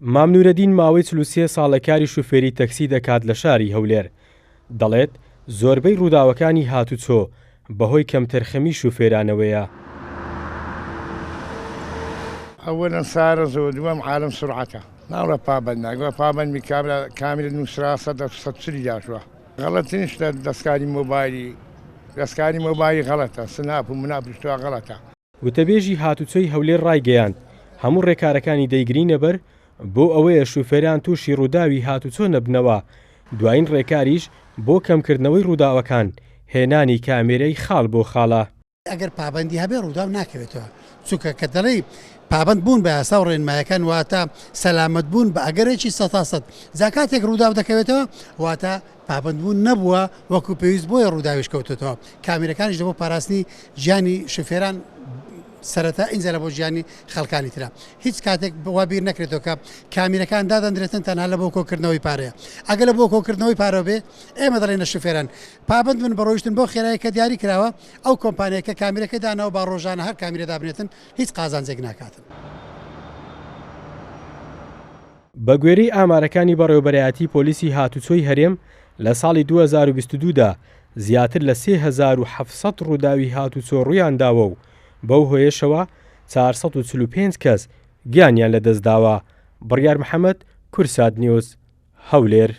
مامنورەدین ماوەی 43 ساڵە کاری شوفێری تەکسی دەکات لە شاری هەولێر. دەڵێت زۆربەی ڕووداوەکانی هاتوچۆ بەهۆی کەمتەرخەمی شوفێرانەوەیە. أولا سعر زود دوم عالم سرعته ناولا بابن ناقوا بابن كامل النصرة صد سري جاشوا غلط نيش دسكاري موبايلي غلطة سناب ومناب اشتوا غلطة. وتەبێژی هاتوچۆی هەولێر ڕایگەیاند هەموو ڕێکارەکانی دەیگرینە بەر بۆ ئەوەیە شوفێران تووشی ڕووداوی هاتوچۆ نەبنەوە. دوایین ڕێکاریش بۆ کەمکردنەوەی ڕووداوەکان هێنانی کامێرەی خاڵ بۆ خاڵە. ئەگەر پابندی هەبێ ڕووداو ناکەوێتەوە چونکە کە دەڵێ پابند بوون بە یاسا و ڕێنمایەکان واتە سەلامەت بوون بە ئەگەرێکی 100% زاکاتێک ڕووداو دەکەوێتەوە واتە پابند بوون نەبووە وەکو پێویست بۆیە ڕووداویش کەوتێتەوە. کامێرەکانیش دەبۆ پاراستنی ژیانی شوفێران سەرەتا ئینجا لە بۆ ژیانی خەڵکانی ترا. هیچ کاتێک وا بیر نەکرێتەوە کە کامێرەکان دادەنرێتن تەنها لە بۆ کۆکردنەوەی پارەیە. ئەگەر لە بۆ کۆکردنەوەی پارە بێ ئێمە دەڵێنە شوفێران پابند من بە ڕۆیشتن بۆ خێرایی کە دیاری کراوە ئەو کۆمپانیەکە کامێرەکە داناوە با ڕۆژانە هەر کامێرە دابنێتن هیچ قازانجێک ناکاتن. بە گوێرەی ئامارەکانی بەڕێوەبەرایەتی پۆلیسی هاتوچۆی هەرێم لە ساڵی 2022دا زیاتر لە 3700 ڕووداوی هاتوچۆ ڕوویانداوە و بەو هۆیشەوە 445 کەس گیانیان لەدەستداوە. بڕیار محەممەد، کورسات نیوز، هەولێر.